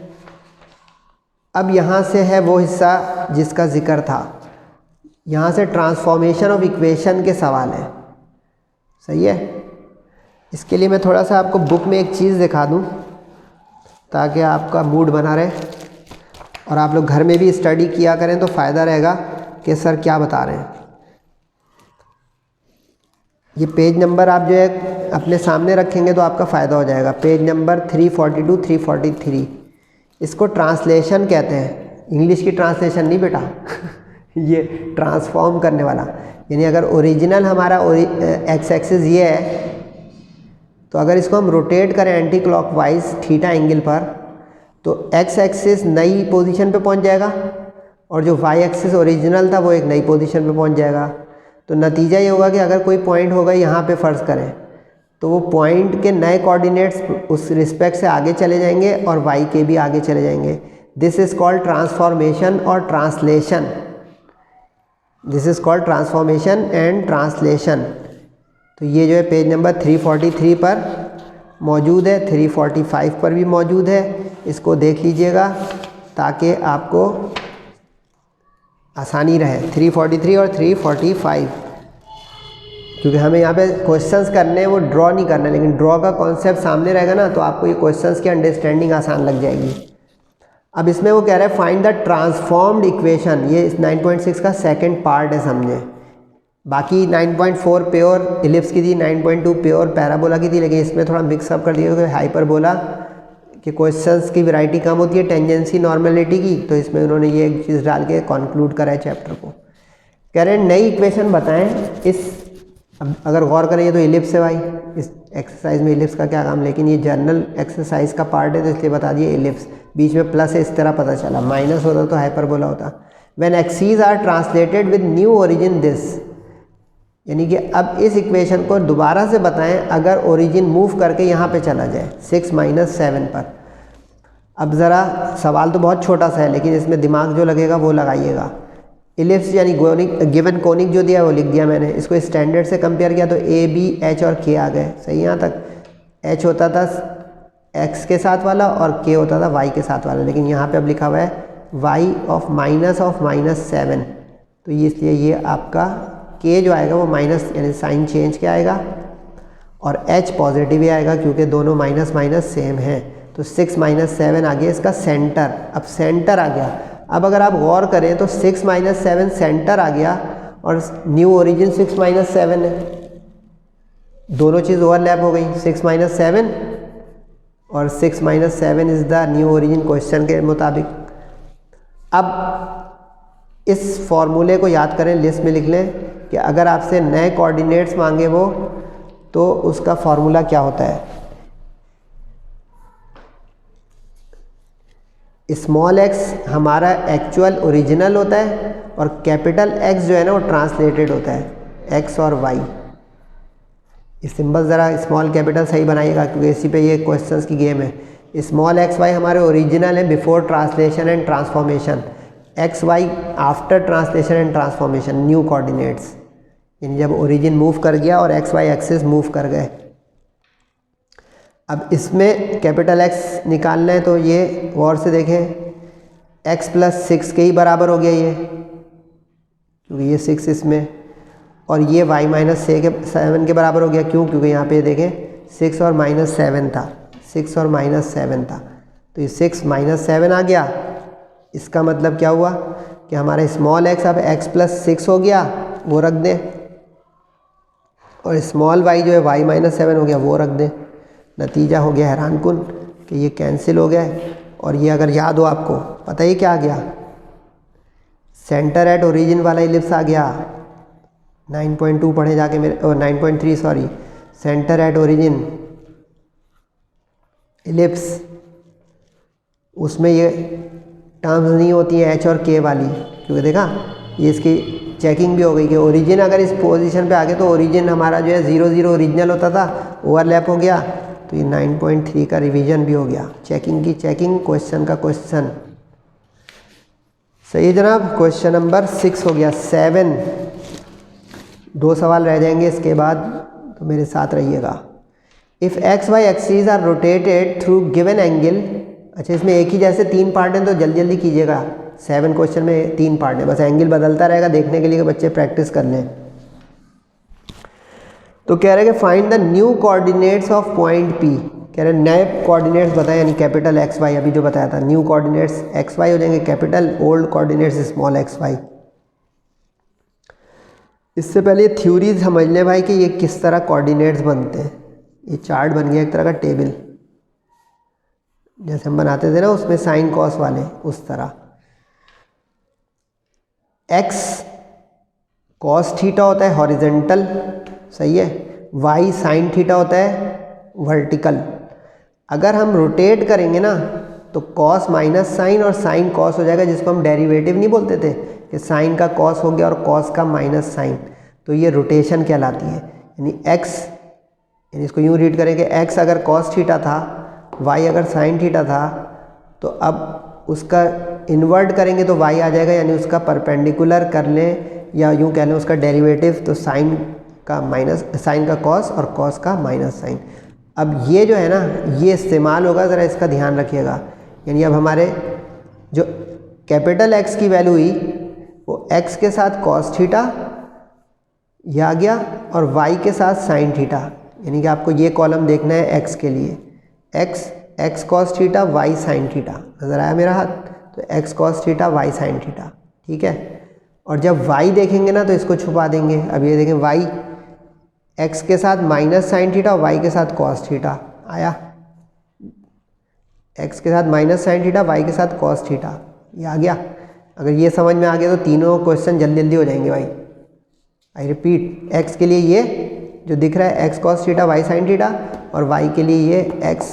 अब यहाँ से है वो हिस्सा जिसका जिक्र था, यहाँ से ट्रांसफॉर्मेशन ऑफ इक्वेशन के सवाल हैं, सही है। इसके लिए मैं थोड़ा सा आपको बुक में एक चीज़ दिखा दूँ ताकि आपका मूड बना रहे और आप लोग घर में भी स्टडी किया करें तो फ़ायदा रहेगा कि सर क्या बता रहे हैं। ये पेज नंबर आप जो है अपने सामने रखेंगे तो आपका फ़ायदा हो जाएगा। पेज नंबर 342 343, इसको ट्रांसलेशन कहते हैं, इंग्लिश की ट्रांसलेशन नहीं बेटा ये ट्रांसफॉर्म करने वाला, यानी अगर ओरिजिनल हमारा एक्स एक्सिस ये है तो अगर इसको हम रोटेट करें एंटी क्लॉकवाइज थीटा एंगल पर तो एक्स एक्सिस नई पोजीशन पे पहुंच जाएगा और जो वाई एक्सिस ओरिजिनल था वो एक नई पोजीशन पे पहुंच जाएगा। तो नतीजा ये होगा कि अगर कोई पॉइंट होगा यहाँ पे फ़र्ज़ करें, तो वो पॉइंट के नए कोऑर्डिनेट्स उस रिस्पेक्ट से आगे चले जाएंगे और y के भी आगे चले जाएंगे। दिस इज़ कॉल्ड ट्रांसफॉर्मेशन और translation. This is called transformation and translation. तो ये जो है पेज नंबर 343 पर मौजूद है, 345 पर भी मौजूद है। इसको देख लीजिएगा ताकि आपको आसानी रहे। 343 और 345, क्योंकि हमें यहाँ पे क्वेश्चंस करने हैं, वो ड्रॉ नहीं करना है, लेकिन ड्रॉ का कॉन्सेप्ट सामने रहेगा ना तो आपको ये क्वेश्चंस की अंडरस्टैंडिंग आसान लग जाएगी। अब इसमें वो कह रहा है फाइंड द ट्रांसफॉर्म्ड इक्वेशन। ये 9.6 का सेकंड पार्ट है, समझे। बाकी 9.4 प्योर इलिप्स की थी, 9.2 प्योर पैराबोला की थी, लेकिन इसमें थोड़ा मिक्सअप कर दिया क्योंकि हाइपरबोला कि क्वेश्चंस की वैरायटी कम होती है टेंजेंसी नॉर्मेलिटी की, तो इसमें उन्होंने ये एक चीज़ डाल के कंक्लूड करा है चैप्टर को। कह रहे हैं नई इक्वेशन बताएं इस। अब अगर गौर करें तो इलिप्स है भाई, इस एक्सरसाइज में इलिप्स का क्या काम, लेकिन ये जनरल एक्सरसाइज का पार्ट है तो इसलिए बता दिए इलिप्स। बीच में प्लस है इस तरह पता चला, माइनस होता तो हाइपरबोला होता। When axes are translated with new origin this, यानी कि अब इस इक्वेशन को दोबारा से बताएं अगर ओरिजिन मूव करके यहाँ पे चला जाए 6 - 7 पर। अब ज़रा सवाल तो बहुत छोटा सा है, लेकिन इसमें दिमाग जो लगेगा वो लगाइएगा। इलिप्स यानी गिवन कोनिक जो दिया है वो लिख दिया मैंने। इसको स्टैंडर्ड से कंपेयर किया तो ए, बी, एच और के आ गए। सही, यहाँ तक एच होता था एक्स के साथ वाला और के होता था वाई के साथ वाला, लेकिन यहाँ पे अब लिखा हुआ है वाई ऑफ -7। तो ये इसलिए ये आपका के जो आएगा वो माइनस यानी साइन चेंज के आएगा, और एच पॉजिटिव ही आएगा क्योंकि दोनों माइनस माइनस सेम हैं। तो 6 - 7 आ गया इसका सेंटर। अब सेंटर आ गया। अब अगर आप गौर करें तो 6 - 7 सेंटर आ गया और न्यू ओरिजिन 6 - 7 है। दोनों चीज़ ओवरलैप हो गई, 6 - 7 और 6 - 7 is the new origin question के मुताबिक। अब इस फॉर्मूले को याद करें, लिस्ट में लिख लें कि अगर आपसे नए कोऑर्डिनेट्स मांगे वो, तो उसका फॉर्मूला क्या होता है। स्मॉल एक्स हमारा एक्चुअल ओरिजिनल होता है और कैपिटल एक्स जो है ना वो ट्रांसलेटेड होता है, एक्स और वाई। ये सिंबल ज़रा स्मॉल कैपिटल सही बनाइएगा क्योंकि इसी पे ये क्वेश्चंस की गेम है। स्मॉल एक्स वाई हमारे ओरिजिनल है before translation and transformation, X Y after translation and transformation, new coordinates, यानी जब ओरिजिन मूव कर गया और एक्स वाई एक्सिस मूव कर गए। अब इसमें कैपिटल एक्स निकालना है तो ये गौर से देखें, x + 6 के ही बराबर हो गया ये, क्योंकि ये 6 इसमें, और ये y - 7 के बराबर हो गया। क्यों? क्योंकि यहाँ पे देखें 6 और -7 था, 6 और -7 था, तो ये 6 - 7 आ गया। इसका मतलब क्या हुआ कि हमारा स्मॉल x अब x + 6 हो गया, वो रख दें, और स्मॉल y जो है y - 7 हो गया, वो रख दें। नतीजा हो गया हैरानकुन कि ये कैंसिल हो गया। और ये अगर याद हो आपको, पता ही क्या आ गया, सेंटर एट ओरिजिन वाला इलिप्स आ गया। 9.2 पढ़े जाके मेरे, 9.3 sorry, centre at origin ellipse, उसमें ये टर्म्स नहीं होती हैं एच और के वाली, क्योंकि देखा ये इसकी चेकिंग भी हो गई कि ओरिजिन अगर इस पोजीशन पे आ गए तो ओरिजिन हमारा जो है 0 0 ओरिजिनल होता था, ओवरलैप हो गया, तो ये 9.3 का रिवीजन भी हो गया। चेकिंग की चेकिंग, क्वेश्चन का क्वेश्चन। सही है जनाब, क्वेश्चन नंबर 6 हो गया। 7 2 सवाल रह जाएंगे इसके बाद, तो मेरे साथ रहिएगा। If X Y axes are rotated through given angle, अच्छा इसमें एक ही जैसे 3 पार्ट हैं तो जल्दी जल्दी कीजिएगा। 7 क्वेश्चन में 3 पार्ट है, बस एंगल बदलता रहेगा देखने के लिए कि बच्चे प्रैक्टिस कर लें। तो कह रहे हैं कि find the new coordinates of point P. कह रहे हैं नए कोऑर्डिनेट्स बताएं, यानी कैपिटल एक्स वाई, अभी जो बताया था न्यू कोऑर्डिनेट्स एक्स वाई हो जाएंगे capital, old coordinates small X Y. इससे पहले ये थ्योरी समझ लें भाई कि ये किस तरह कोऑर्डिनेट्स बनते हैं। ये चार्ट बन गया एक तरह का टेबल, जैसे हम बनाते थे ना उसमें साइन कॉस वाले, उस तरह। एक्स कॉस थीटा होता है हॉरिजेंटल, सही है, वाई साइन थीटा होता है वर्टिकल। अगर हम रोटेट करेंगे ना तो कॉस माइनस साइन और साइन कॉस हो जाएगा, जिसको हम डेरिवेटिव नहीं बोलते थे कि साइन का कॉस हो गया और कॉस का माइनस साइन। तो ये रोटेशन कहलाती है। यानी x, यानी इसको यूँ रीड करेंगे, x अगर cos थीटा था, y अगर sin थीटा था, तो अब उसका इन्वर्ट करेंगे तो y आ जाएगा, यानी उसका परपेंडिकुलर कर लें या यूँ कह लें उसका डेरिवेटिव, तो साइन का माइनस साइन का कॉस और कॉस का माइनस साइन। अब ये जो है ना ये इस्तेमाल होगा, ज़रा इसका ध्यान रखिएगा। यानी अब हमारे जो कैपिटल X की वैल्यू हुई वो x के साथ कॉस थीटा ये आ गया और y के साथ साइन थीटा। यानी कि आपको ये कॉलम देखना है x के लिए, x cos theta y sine theta, नज़र आया मेरा हाथ? तो x cos theta y sine theta, ठीक है। और जब y देखेंगे ना तो इसको छुपा देंगे। अब ये देखें y x के साथ माइनस साइन थीटा और y के साथ कॉस थीटा आया, x के साथ माइनस साइन थीटा, y के साथ कॉस थीटा, ये आ गया। अगर ये समझ में आ गया तो तीनों क्वेश्चन जल्दी जल्दी हो जाएंगे भाई। आई रिपीट, x के लिए ये जो दिख रहा है x cos theta y sine theta, और y के लिए ये x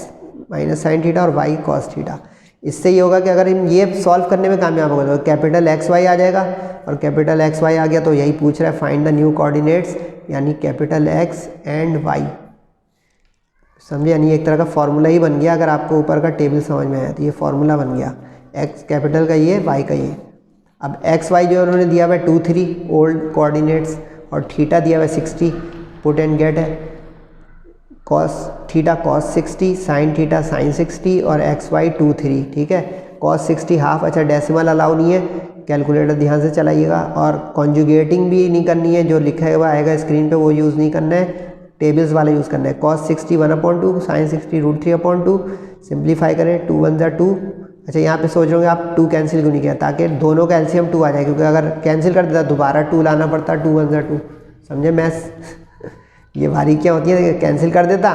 माइनस साइन थीटा और y कॉस थीटा। इससे ये होगा कि अगर हम ये सॉल्व करने में कामयाब हो गए तो कैपिटल एक्स वाई आ जाएगा, और कैपिटल एक्स वाई आ गया तो यही पूछ रहा है फाइंड द न्यू कोऑर्डिनेट्स, यानी कैपिटल एक्स एंड वाई। समझे? यानी एक तरह का फॉर्मूला ही बन गया। अगर आपको ऊपर का टेबल समझ में आया तो ये फॉर्मूला बन गया, एक्स कैपिटल का ये, वाई का ये। अब एक्स वाई जो उन्होंने दिया हुआ है 2 3 ओल्ड कोऑर्डिनेट्स, और थीटा दिया हुआ है 60, पुट एंड गेट है। Cos theta cos 60, sine theta sine 60, और एक्स वाई 2 3, ठीक है। कॉस 60 हाफ, अच्छा डेसिमल अलाउ नहीं है, कैलकुलेटर ध्यान से चलाइएगा। और कॉन्जुगेटिंग भी नहीं करनी है, जो लिखा हुआ आएगा स्क्रीन पे वो यूज़ नहीं करना है, टेबल्स वाला यूज़ करना है। कॉस 60 1/2, साइन 60 √3/2, सिंप्लीफाई करें, 2 1 2। अच्छा यहाँ पे सोच रहे होंगे आप 2 कैंसिल क्यों नहीं किया, ताकि दोनों का एलसीएम 2 आ जाए, क्योंकि अगर कैंसिल कर देता दोबारा 2 लाना पड़ता, 2 1 2। समझे मैथ्स? ये बारीकियाँ होती हैं, कैंसिल कर देता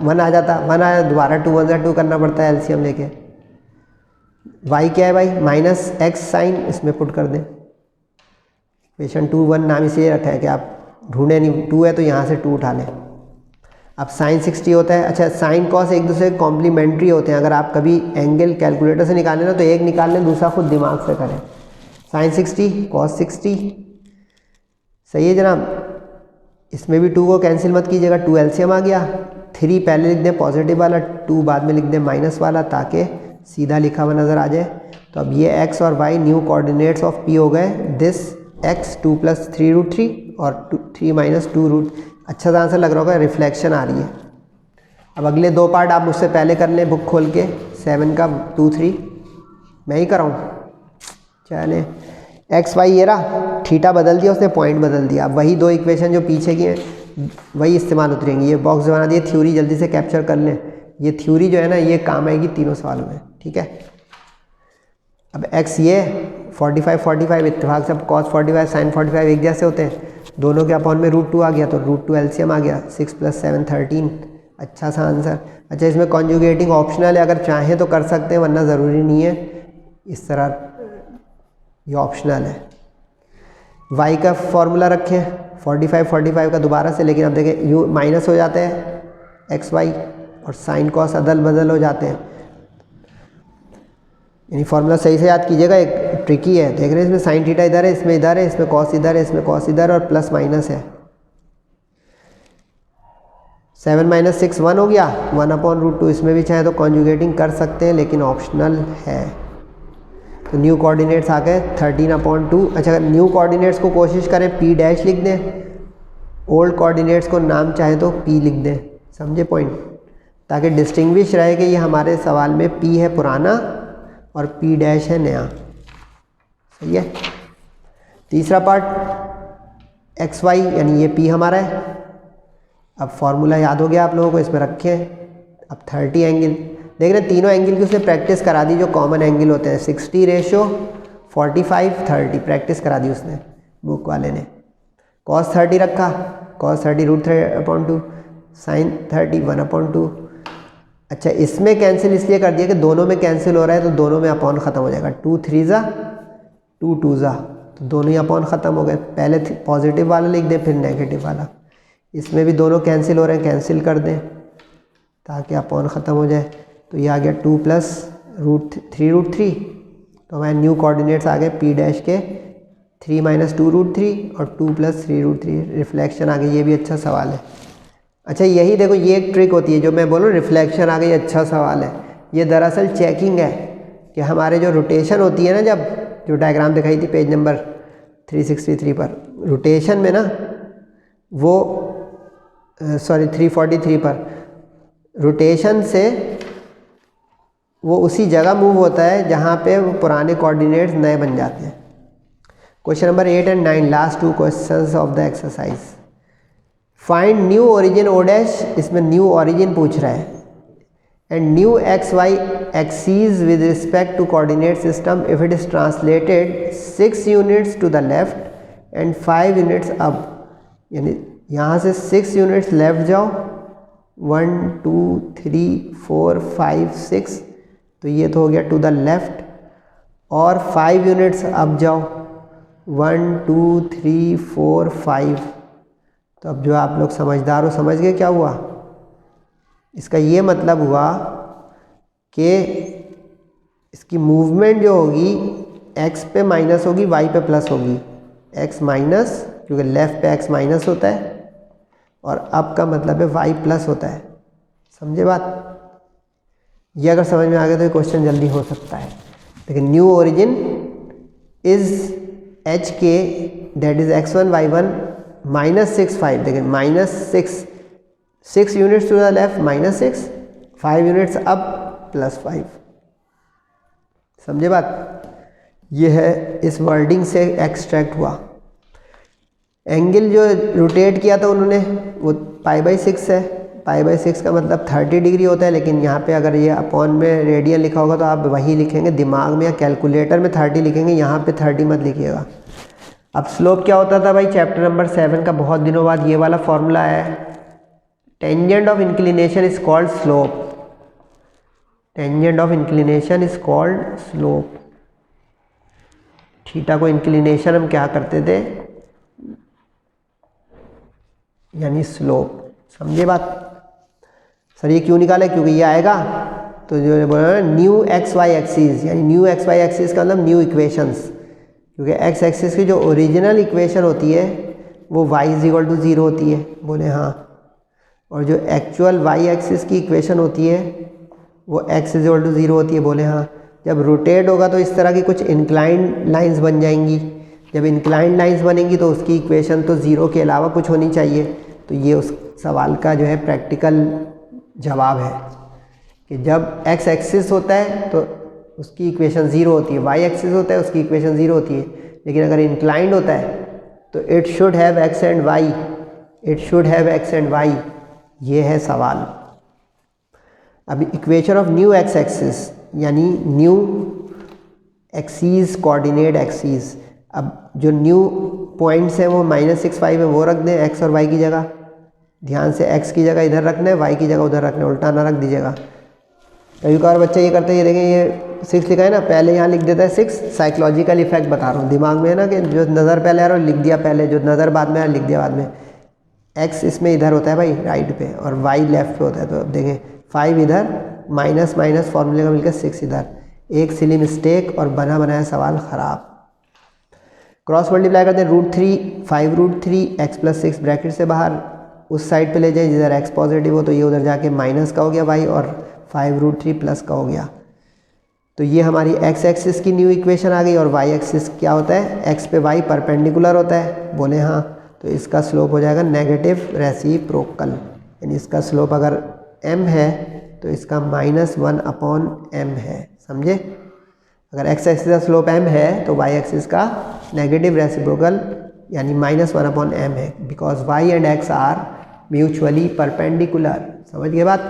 1 आ जाता, 1 आया दोबारा 2 1 2 करना पड़ता है एलसीएम लेके। वाई क्या है भाई? माइनस एक्स साइन, इसमें पुट कर दें। इक्वेशन 2 1 नाम इसलिए रखा है कि आप ढूंढे नहीं, 2 है तो यहाँ से 2 उठा लें। अब साइन 60 होता है। अच्छा साइन कॉस एक दूसरे के कॉम्प्लीमेंट्री होते हैं। अगर आप कभी एंगल कैलकुलेटर से निकालें ना तो एक निकाल लें, दूसरा खुद दिमाग से करें। साइन 60 कॉस 60, सही है जनाब। इसमें भी 2 को कैंसिल मत कीजिएगा, 2 एलसीएम आ गया। 3 पहले लिख दें पॉजिटिव वाला, 2 बाद में लिख दें माइनस वाला, ताकि सीधा लिखा हुआ नज़र आ जाए। तो अब ये x और y new coordinates of p हो गए। दिस x 2 + 3 √3 और 3 - 2 √। अच्छा सा आंसर लग रहा होगा, रिफ्लेक्शन आ रही है। अब अगले 2 पार्ट आप मुझसे पहले कर लें बुक खोल के, 7 का 2 3 मैं ही कराऊँ? चले, एक्स वाई ये रहा, थीटा बदल दिया उसने, पॉइंट बदल दिया। अब वही 2 इक्वेशन जो पीछे की हैं वही इस्तेमाल होती रहेंगी। ये बॉक्स बना दिए, थ्योरी जल्दी से कैप्चर कर लें। ये थ्योरी जो है ना ये काम आएगी तीनों सवालों में, ठीक है। अब एक्स ये 45 45 इत्तेफाक से अब कॉस 45 साइन 45 एक जैसे होते हैं, दोनों के अपॉन में √2 आ गया तो √2 एलसीएम आ गया। 6 + 7 13, अच्छा सा आंसर। अच्छा इसमें कॉन्जुगेटिंग ऑप्शनल है, अगर चाहें तो कर सकते हैं वरना ज़रूरी नहीं है, इस तरह ये ऑप्शनल है। y का फॉर्मूला रखें 45 45 का दोबारा से, लेकिन अब देखें यू माइनस हो जाते हैं एक्स वाई, और साइन कॉस अदल बदल हो जाते हैं। यानी फॉर्मूला सही से याद कीजिएगा, एक ट्रिकी है। देख रहे हैं इसमें साइन थीटा इधर है, इसमें इधर है, इसमें कॉस इधर है, इसमें कॉस इधर और प्लस माइनस है। 7 - 6 1 हो गया, 1/√2। इसमें भी चाहे तो कॉन्जुगेटिंग कर सकते हैं लेकिन ऑप्शनल है। तो न्यू कोऑर्डिनेट्स आ गए 13/2। अच्छा न्यू कोऑर्डिनेट्स को कोशिश करें p' लिख दें, ओल्ड कोऑर्डिनेट्स को नाम चाहे तो p लिख दें। समझे पॉइंट? ताकि डिस्टिंग्विश रहे कि ये हमारे सवाल में p है पुराना और p' है नया। सही है। तीसरा पार्ट एक्स वाई, यानी ये p हमारा है। अब फॉर्मूला याद हो गया आप लोगों को, इसमें रखें। अब 30 एंगल देख रहे हैं, तीनों एंगल की उसने प्रैक्टिस करा दी जो कॉमन एंगल होते हैं। 60/45 30 प्रैक्टिस करा दी उसने, बुक वाले ने। cos 30 रखा, cos 30 √3/2, साइन 30 1/2। अच्छा इसमें कैंसिल इसलिए कर दिया कि दोनों में कैंसिल हो रहा है तो दोनों में अपॉन ख़त्म हो जाएगा। 2 3 2 2 तो दोनों ही अपॉन ख़त्म हो गए। पहले पॉजिटिव वाला लिख दें फिर नेगेटिव वाला। इसमें भी दोनों कैंसिल हो रहे हैं, कैंसिल कर दें ताकि अपॉन ख़त्म हो जाए। तो ये आ गया 2 + √3 √3। तो हमारे न्यू कोऑर्डिनेट्स आ गए p' के 3 माइनस 2√3 और 2 प्लस 3√3 रिफ्लेक्शन आ गई। ये भी अच्छा सवाल है। अच्छा यही देखो ये एक ट्रिक होती है जो मैं बोलूँ, रिफ्लेक्शन आ गई, अच्छा सवाल है। ये दरअसल चेकिंग है कि हमारे जो रोटेशन होती है ना, जब जो डायग्राम दिखाई थी पेज नंबर 363 पर, रोटेशन में ना वो 343 पर, रोटेशन से वो उसी जगह मूव होता है जहाँ पे वो पुराने कोऑर्डिनेट्स नए बन जाते हैं। Question number 8 and 9, last 2 questions of the exercise. Find new origin O dash, इसमें न्यू ओरिजिन पूछ रहा है, and new X Y axes with respect to coordinate system if it is translated 6 units to the left and 5 units up. यानी यहाँ से 6 यूनिट्स लेफ्ट जाओ, 1 2 3 4 5 6, तो ये तो हो गया टू द लेफ्ट, और 5 यूनिट्स अप जाओ, 1 2 3 4 5। तो अब जो आप लोग समझदार हो समझ गए क्या हुआ। इसका ये मतलब हुआ कि इसकी मूवमेंट जो होगी x पे माइनस होगी, y पे प्लस होगी। x माइनस, क्योंकि लेफ़्ट पे x माइनस होता है, और अप का मतलब है y प्लस होता है। समझे बात। ये अगर समझ में आ गया तो ये क्वेश्चन जल्दी हो सकता है। लेकिन new origin is H K that is x1 y1 minus 6 5। देखिए minus 6 units to the left minus 6, 5 units up plus 5। समझे बात। ये है इस वर्डिंग से एक्सट्रैक्ट हुआ। एंगल जो रोटेट किया था उन्होंने वो π/6 है। π/6 का मतलब 30 डिग्री होता है, लेकिन यहाँ पे अगर ये अपॉन में रेडियन लिखा होगा तो आप वही लिखेंगे दिमाग में, या कैलकुलेटर में 30 लिखेंगे, यहाँ पे 30 मत लिखिएगा। अब स्लोप क्या होता था भाई, चैप्टर नंबर 7 का बहुत दिनों बाद ये वाला फॉर्मूला है। Tangent of inclination is called slope. Tangent of inclination is called slope. Theta को इंक्लिनेशन हम क्या करते थे, यानी स्लोप। समझे बात। सर ये क्यों निकाले, क्योंकि ये आएगा तो जो बोला न्यू एक्स वाई एक्सिस, यानी न्यू एक्स वाई एक्सिस का मतलब न्यू इक्वेशंस, क्योंकि एक्स एक्सिस की जो ओरिजिनल इक्वेशन होती है वो y = 0 होती है। बोले हाँ। और जो एक्चुअल y एक्सिस की इक्वेशन होती है वो x = 0 होती है। बोले हाँ। जब रोटेट होगा तो इस तरह की कुछ इंक्लाइंड लाइंस बन जाएंगी। जब इंक्लाइंड लाइंस बनेंगी तो उसकी इक्वेशन तो 0 के अलावा कुछ होनी चाहिए। तो ये उस सवाल का जो है प्रैक्टिकल जवाब है कि जब x एक्सिस होता है तो उसकी इक्वेशन 0 होती है, y एक्सिस होता है उसकी इक्वेशन 0 होती है। लेकिन अगर इंक्लाइंड होता है तो it should have x and y, it should have x and y। ये है सवाल। अब equation of new x axis यानी न्यू एक्सिस कोऑर्डिनेट एक्सिस। अब जो न्यू पॉइंट्स हैं वो -6 5 है, वो रख दें x और y की जगह। ध्यान से x की जगह इधर रखना है, y की जगह उधर रखना है, उल्टा ना रख दीजिएगा। कभी कभार बच्चे ये करते हैं, ये देखें ये 6 लिखा है ना, पहले यहाँ लिख देता है 6। साइकोलॉजिकल इफेक्ट बता रहा हूँ, दिमाग में है ना कि जो नज़र पहले आ रहा है लिख दिया पहले, जो नज़र बाद में आ रहा लिख दिया बाद में। x इसमें इधर होता है भाई राइट पे, और y लेफ्ट पे होता है। तो अब देखें 5 इधर, माइनस माइनस फॉर्मूले का मिलकर 6 इधर। एक सिली मिस्टेक और बना बनाया सवाल ख़राब। क्रॉस मल्टीप्लाई करते हैं, √3 5√3 x + 6 ब्रैकेट से बाहर उस साइड पे ले जाए जिधर x पॉजिटिव हो, तो ये उधर जाके माइनस का हो गया y, और 5√3 प्लस का हो गया। तो ये हमारी x एक्सिस की न्यू इक्वेशन आ गई। और y एक्सिस क्या होता है, x पे y परपेंडिकुलर होता है। बोले हाँ। तो इसका स्लोप हो जाएगा नेगेटिव रेसिप्रोकल, यानी इसका स्लोप अगर m है तो इसका -1/m है। समझे। अगर x एक्सिस का स्लोप m है तो y एक्सिस का नेगेटिव रेसिप्रोकल यानी -1/m है, because y and x are mutually perpendicular. समझ गए बात।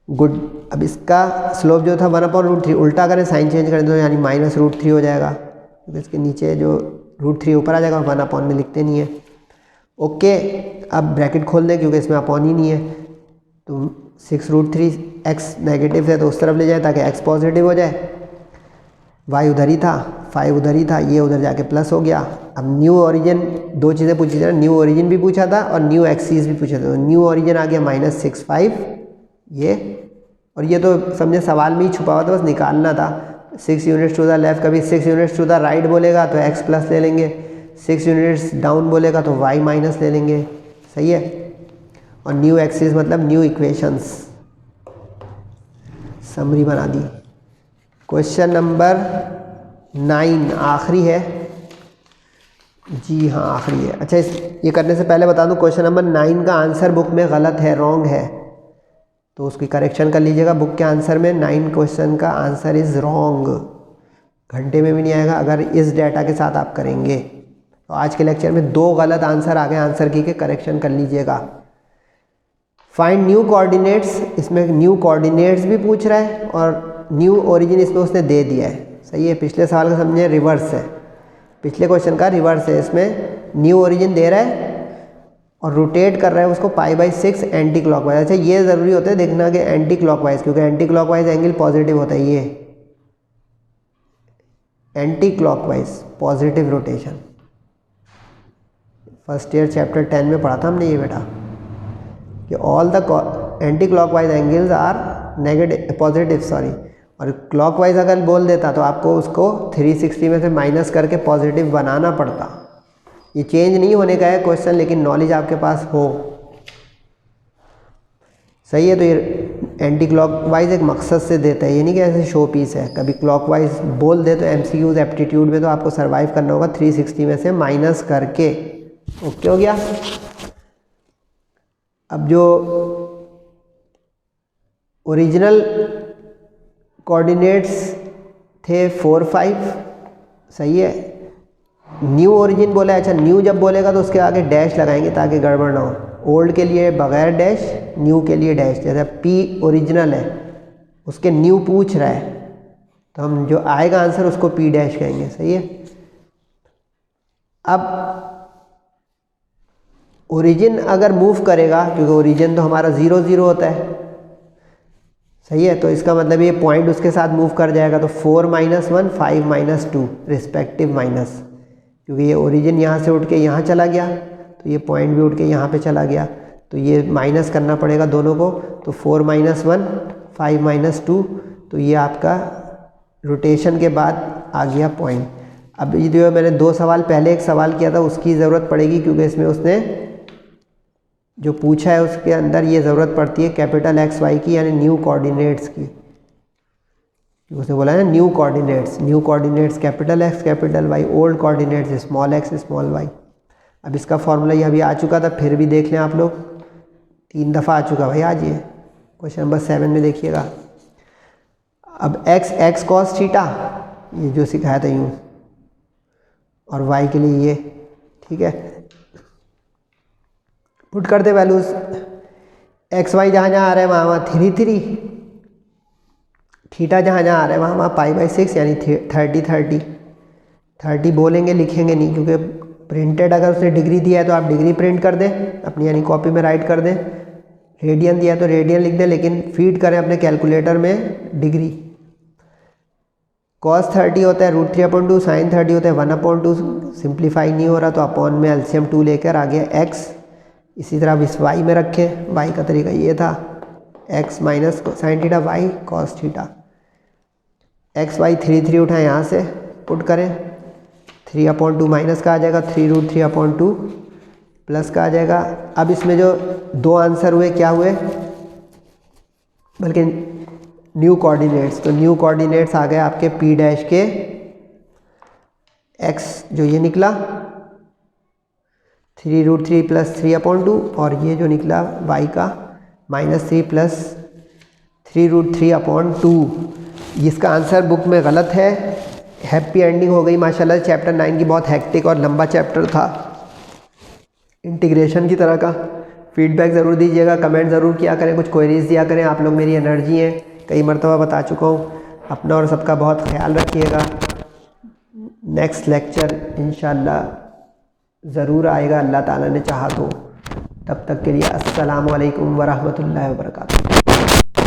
गुड। अब इसका स्लोप जो था 1/√3, उल्टा करें साइन चेंज करें तो यानी -√3 हो जाएगा, क्योंकि इसके नीचे जो √3 ऊपर आ जाएगा, 1/, में लिखते नहीं है। ओके। अब ब्रैकेट खोल दें क्योंकि इसमें अपॉन ही नहीं है। तो 6√3 x नेगेटिव है तो उस तरफ ले जाए ताकि x पॉजिटिव हो जाए। y उधर ही था, 5 उधर ही था, ये उधर जाके प्लस हो गया। अब न्यू ओरिजिन, दो चीज़ें पूछी थी ना, न्यू ओरिजिन भी पूछा था और न्यू एक्सिस भी पूछा था। तो न्यू ओरिजिन आ गया -6 5 ये, और ये तो समझे सवाल में ही छुपा हुआ था, बस निकालना था। 6 यूनिट्स टू द लेफ्ट, कभी 6 यूनिट्स टू द राइट बोलेगा तो x प्लस ले लेंगे, 6 यूनिट्स डाउन बोलेगा तो y माइनस ले लेंगे। सही है। और न्यू एक्सिस मतलब न्यू इक्वेशंस। समरी बना दी। क्वेश्चन नंबर 9 आखिरी है जी, हाँ आखिरी है। अच्छा, ये करने से पहले बता दूं क्वेश्चन नंबर 9 का आंसर बुक में गलत है, रॉन्ग है, तो उसकी करेक्शन कर लीजिएगा। बुक के आंसर में 9 क्वेश्चन का आंसर इज़ रॉन्ग, घंटे में भी नहीं आएगा अगर इस डेटा के साथ आप करेंगे। तो आज के लेक्चर में 2 गलत आंसर आ गए आंसर की के, करेक्शन कर लीजिएगा। फाइंड न्यू कोऑर्डिनेट्स, इसमें न्यू कोऑर्डिनेट्स भी पूछ रहा है और न्यू ओरिजिन इसमें उसने दे दिया है। सही है। पिछले सवाल का समझे रिवर्स है, पिछले क्वेश्चन का रिवर्स है। इसमें न्यू ओरिजिन दे रहा है और रोटेट कर रहा है उसको π/6 एंटी क्लॉकवाइज। अच्छा, ये ज़रूरी होता है देखना कि एंटी क्लॉकवाइज, क्योंकि एंटी क्लॉकवाइज एंगल पॉजिटिव होता है। ये anticlockwise positive rotation, first year chapter 10 में पढ़ा था हमने ये बेटा, कि all the anticlockwise angles are negative positive sorry, और क्लॉकवाइज अगर बोल देता तो आपको उसको 360 में से माइनस करके पॉजिटिव बनाना पड़ता। ये चेंज नहीं होने का है क्वेश्चन, लेकिन नॉलेज आपके पास हो। सही है। तो ये एंटी क्लॉकवाइज एक मकसद से देता है, ये नहीं कि ऐसे शो पीस है। कभी क्लॉकवाइज बोल दे तो MCQs एप्टीट्यूड में तो आपको सर्वाइव करना होगा 360 में से माइनस करके। ओके हो गया। अब जो ओरिजिनल कोऑर्डिनेट्स थे 4 5, सही है। न्यू ओरिजिन बोला है। अच्छा, न्यू जब बोलेगा तो उसके आगे डैश लगाएंगे ताकि गड़बड़ ना हो। ओल्ड के लिए बगैर डैश, न्यू के लिए डैश। जैसे P ओरिजिनल है, उसके न्यू पूछ रहा है तो हम जो आएगा आंसर उसको P डैश कहेंगे। सही है। अब ओरिजिन अगर मूव करेगा, क्योंकि ओरिजिन तो हमारा 0 0 होता है, सही है, तो इसका मतलब ये पॉइंट उसके साथ मूव कर जाएगा। तो 4 - 1 5 - 2 रिस्पेक्टिव माइनस, क्योंकि ये ओरिजिन यहाँ से उठ के यहाँ चला गया तो ये पॉइंट भी उठ के यहाँ पे चला गया, तो ये माइनस करना पड़ेगा दोनों को। तो 4 - 1 5 - 2, तो ये आपका रोटेशन के बाद आ गया पॉइंट। अब ये जो मैंने 2 सवाल पहले एक सवाल किया था उसकी ज़रूरत पड़ेगी, क्योंकि इसमें उसने जो पूछा है उसके अंदर ये ज़रूरत पड़ती है कैपिटल XY की, यानी न्यू कोऑर्डिनेट्स की। उसने बोला है new coordinates capital X capital Y, old coordinates small x small y। अब इसका फॉर्मूला ये अभी आ चुका था, फिर भी देख लें आप लोग, 3 दफ़ा आ चुका भाई आज ये। क्वेश्चन नंबर 7 में देखिएगा। अब x cos थीटा, ये जो सिखाया था यूँ, और y के लिए ये, ठीक है। पुट करते वैल्यूज, XY जहाँ जहाँ आ रहा है वहाँ वहाँ 3 3, थीटा जहाँ जहाँ आ रहा है वहाँ वहाँ π/6 यानी 30 बोलेंगे, लिखेंगे नहीं, क्योंकि प्रिंटेड अगर उसने डिग्री दिया है तो आप डिग्री प्रिंट कर दें अपनी, यानी कॉपी में राइट कर दें। रेडियन दिया है तो रेडियन लिख दें, लेकिन फीड करें अपने कैलकुलेटर में डिग्री। cos 30 होता है √3/2, sin 30 होता है 1/2, सिंप्लीफाई नहीं हो रहा तो अपॉन में LCM 2 लेकर आ गया x। इसी तरह अब इस y में रखें, y का तरीका ये था, x minus sin theta y cos theta. XY 3 3 उठाएं यहाँ से, पुट करें, 3/2 माइनस का आ जाएगा, 3√3/2 प्लस का आ जाएगा। अब इसमें जो 2 आंसर हुए क्या हुए, बल्कि न्यू कोऑर्डिनेट्स, तो न्यू कोऑर्डिनेट्स आ गए आपके P डैश के x जो ये निकला 3√3 प्लस 3/2, और ये जो निकला y का -3 प्लस 3√3/2। इसका आंसर बुक में गलत है। हैप्पी एंडिंग हो गई माशाल्लाह। चैप्टर 9 की बहुत हेक्टिक और लंबा चैप्टर था, इंटीग्रेशन की तरह का। फीडबैक ज़रूर दीजिएगा, कमेंट ज़रूर किया करें, कुछ क्वेरीज दिया करें। आप लोग मेरी एनर्जी हैं, कई मरतबा बता चुका हूँ। अपना और सबका बहुत ख्याल रखिएगा। नेक्स्ट लेक्चर इंशाअल्लाह ज़रूर आएगा, अल्लाह ताला ने चाहा तो। तब तक के लिए अस्सलामु अलैकुम वरहमतुल्लाहि वबरकातुहू।